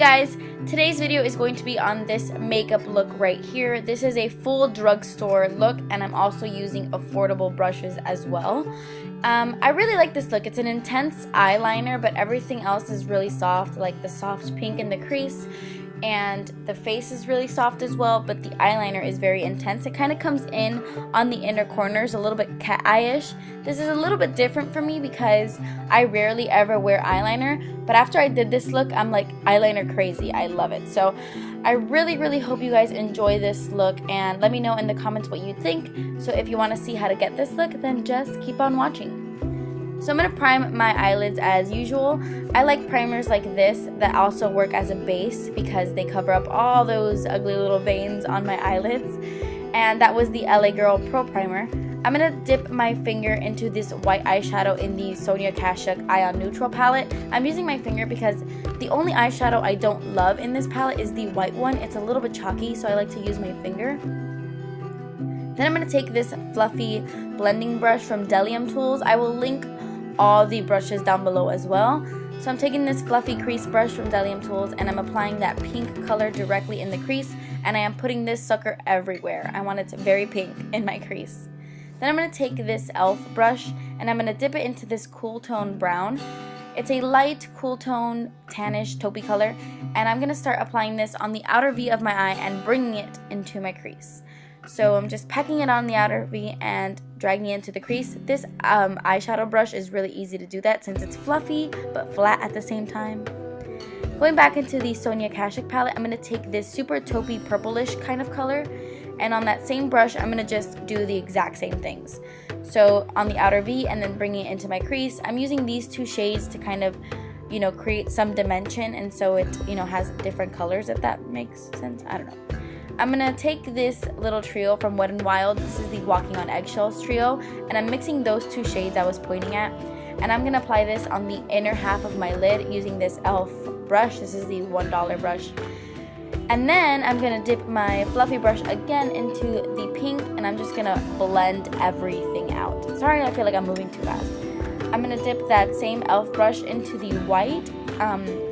guys, today's video is going to be on this makeup look right here. This is a full drugstore look, and I'm also using affordable brushes as well. I really like this look. It's an intense eyeliner, but everything else is really soft, like the soft pink in the crease, and the face is really soft as well, but the eyeliner is very intense. It kind of comes in on the inner corners, a little bit cat eye-ish. This is a little bit different for me because I rarely ever wear eyeliner, but after I did this look, I'm like eyeliner crazy. I love it. So I really hope you guys enjoy this look, and let me know in the comments what you think. So if you want to see how to get this look, then just keep on watching. So I'm going to prime my eyelids as usual. I like primers like this that also work as a base because they cover up all those ugly little veins on my eyelids. And that was the LA Girl Pro Primer. I'm going to dip my finger into this white eyeshadow in the Sonia Kashuk Ion Neutral palette. I'm using my finger because the only eyeshadow I don't love in this palette is the white one. It's a little bit chalky, so I like to use my finger. Then I'm going to take this fluffy blending brush from Delium Tools. I will link all the brushes down below as well. So I'm taking this fluffy crease brush from Delium Tools, and I'm applying that pink color directly in the crease, and I am putting this sucker everywhere. I want it very pink in my crease. Then I'm going to take this e.l.f. brush, and I'm going to dip it into this cool tone brown. It's a light cool tone tannish taupey color, and I'm going to start applying this on the outer V of my eye and bringing it into my crease. So I'm just packing it on the outer V and dragging it into the crease. This eyeshadow brush is really easy to do that since it's fluffy but flat at the same time. Going back into the Sonia Kashuk palette, I'm going to take this super taupey purplish kind of color, and on that same brush I'm going to just do the exact same things. So on the outer V and then bringing it into my crease, I'm using these two shades to kind of, create some dimension, and so it, has different colors, if that makes sense. I don't know. I'm going to take this little trio from Wet n Wild. This is the Walking on Eggshells trio, and I'm mixing those two shades I was pointing at, and I'm going to apply this on the inner half of my lid using this e.l.f. brush. This is the $1 brush. And then I'm going to dip my fluffy brush again into the pink, and I'm just going to blend everything out. Sorry, I feel like I'm moving too fast. I'm going to dip that same e.l.f. brush into the white,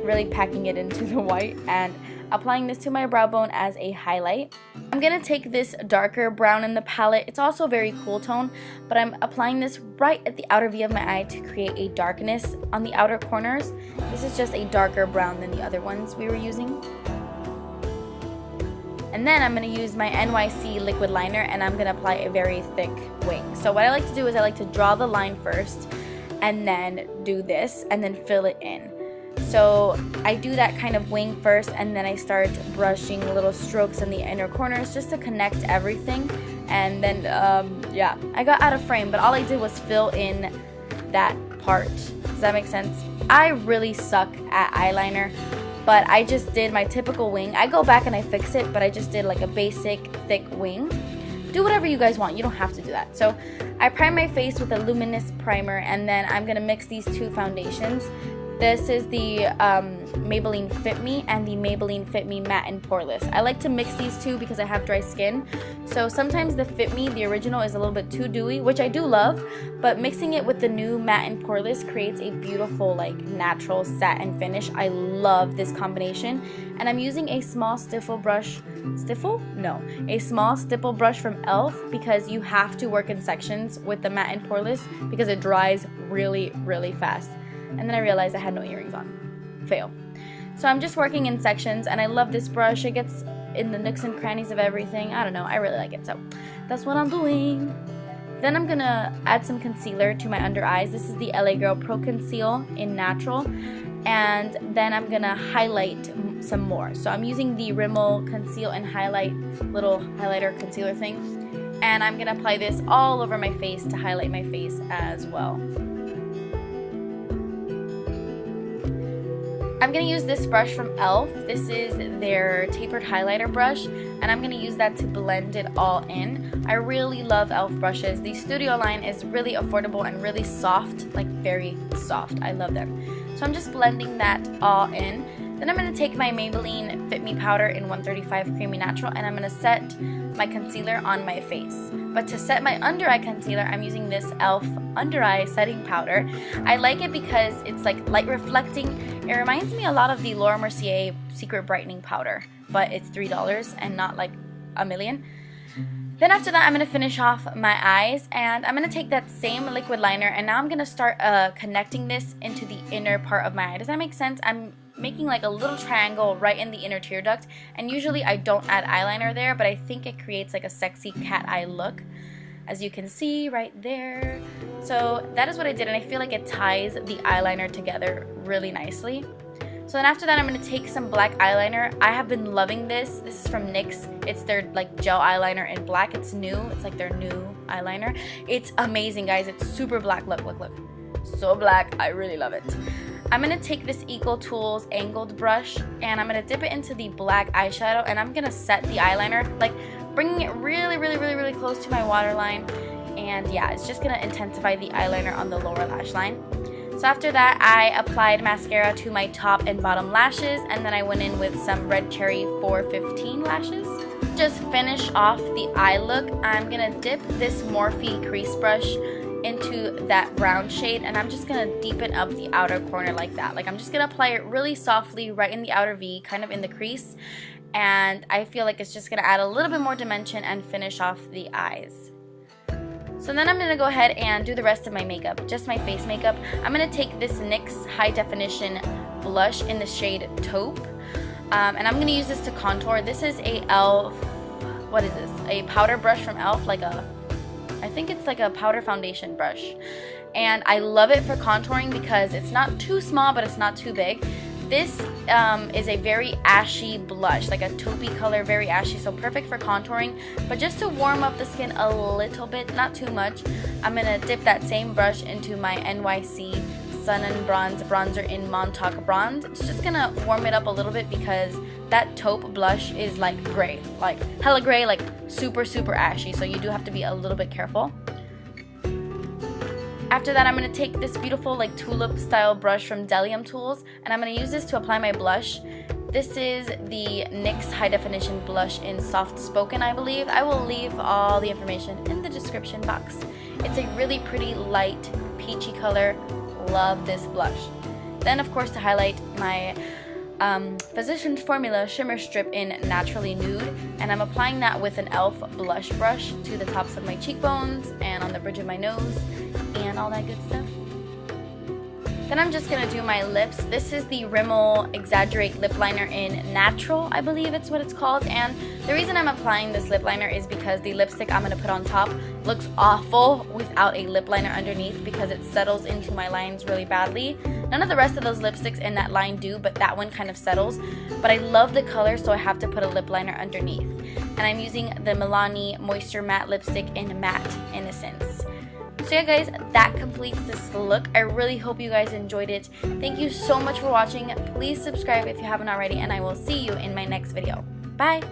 really packing it into the white, and applying this to my brow bone as a highlight. I'm going to take this darker brown in the palette. It's also very cool tone, but I'm applying this right at the outer V of my eye to create a darkness on the outer corners. This is just a darker brown than the other ones we were using. And then I'm going to use my NYC liquid liner, and I'm going to apply a very thick wing. So what I like to do is I like to draw the line first and then do this and then fill it in. So I do that kind of wing first, and then I start brushing little strokes in the inner corners just to connect everything. And then, yeah, I got out of frame, but all I did was fill in that part. Does that make sense? I really suck at eyeliner, but I just did my typical wing. I go back and I fix it, but I just did like a basic thick wing. Do whatever you guys want. You don't have to do that. So I prime my face with a luminous primer, and then I'm going to mix these two foundations. This is the Maybelline Fit Me and the Maybelline Fit Me Matte and Poreless. I like to mix these two because I have dry skin. So sometimes the Fit Me, the original, is a little bit too dewy, which I do love, but mixing it with the new Matte and Poreless creates a beautiful, like, natural satin finish. I love this combination. And I'm using a small stipple brush. Stipple? No. A small stipple brush from e.l.f. because you have to work in sections with the Matte and Poreless because it dries really fast. And then I realized I had no earrings on. Fail. So I'm just working in sections, and I love this brush. It gets in the nooks and crannies of everything. I don't know. I really like it. So that's what I'm doing. Then I'm going to add some concealer to my under eyes. This is the LA Girl Pro Conceal in Natural. And then I'm going to highlight some more. So I'm using the Rimmel Conceal and Highlight little highlighter concealer thing. And I'm going to apply this all over my face to highlight my face as well. I'm going to use this brush from e.l.f. This is their tapered highlighter brush, and I'm going to use that to blend it all in. I really love e.l.f. brushes. The Studio line is really affordable and really soft, like very soft. I love them. So I'm just blending that all in. Then I'm going to take my Maybelline Fit Me powder in 135 Creamy Natural, and I'm going to set my concealer on my face. But to set my under eye concealer, I'm using this e.l.f. under eye setting powder. I like it because it's like light reflecting. It reminds me a lot of the Laura Mercier Secret Brightening Powder, but it's $3 and not like a million. Then after that, I'm going to finish off my eyes, and I'm going to take that same liquid liner, and now I'm going to start connecting this into the inner part of my eye. Does that make sense? I'm making like a little triangle right in the inner tear duct, and usually I don't add eyeliner there, but I think it creates like a sexy cat eye look, as you can see right there. So that is what I did, and I feel like it ties the eyeliner together really nicely. So then after that, I'm going to take some black eyeliner. I have been loving this. This is from NYX. It's their like gel eyeliner in black. It's new. It's like their new eyeliner. It's amazing, guys. It's super black. Look, look, look. So black. I really love it. I'm going to take this Eco Tools angled brush, and I'm going to dip it into the black eyeshadow, and I'm going to set the eyeliner, like bringing it really, really, really, really close to my waterline. And yeah, it's just going to intensify the eyeliner on the lower lash line. So after that, I applied mascara to my top and bottom lashes, and then I went in with some Red Cherry 415 lashes. Just finish off the eye look, I'm going to dip this Morphe crease brush into that brown shade, and I'm just going to deepen up the outer corner like that. Like I'm just going to apply it really softly right in the outer V, kind of in the crease, and I feel like it's just going to add a little bit more dimension and finish off the eyes. So then I'm going to go ahead and do the rest of my makeup, just my face makeup. I'm going to take this NYX High Definition blush in the shade Taupe, and I'm going to use this to contour. This is a e.l.f., what is this? A powder brush from e.l.f., like a, I think it's like a powder foundation brush. And I love it for contouring because it's not too small, but it's not too big. This is a very ashy blush, like a taupey color, very ashy, so perfect for contouring. But just to warm up the skin a little bit, not too much, I'm going to dip that same brush into my NYC Sun and Bronze bronzer in Montauk Bronze. It's just going to warm it up a little bit because that taupe blush is like gray, like hella gray, like super, super ashy, so you do have to be a little bit careful. After that, I'm going to take this beautiful like tulip style brush from Delium Tools, and I'm going to use this to apply my blush. This is the NYX High Definition blush in Soft Spoken, I believe. I will leave all the information in the description box. It's a really pretty light peachy color. Love this blush. Then of course, to highlight, my Physicians Formula Shimmer Strip in Naturally Nude, and I'm applying that with an e.l.f. blush brush to the tops of my cheekbones and on the bridge of my nose and all that good stuff. Then I'm just going to do my lips. This is the Rimmel Exaggerate Lip Liner in Natural, I believe it's what it's called. And the reason I'm applying this lip liner is because the lipstick I'm going to put on top looks awful without a lip liner underneath because it settles into my lines really badly. None of the rest of those lipsticks in that line do, but that one kind of settles. But I love the color, so I have to put a lip liner underneath. And I'm using the Milani Moisture Matte Lipstick in Matte Innocence. So yeah, guys, that completes this look. I really hope you guys enjoyed it. Thank you so much for watching. Please subscribe if you haven't already, and I will see you in my next video. Bye!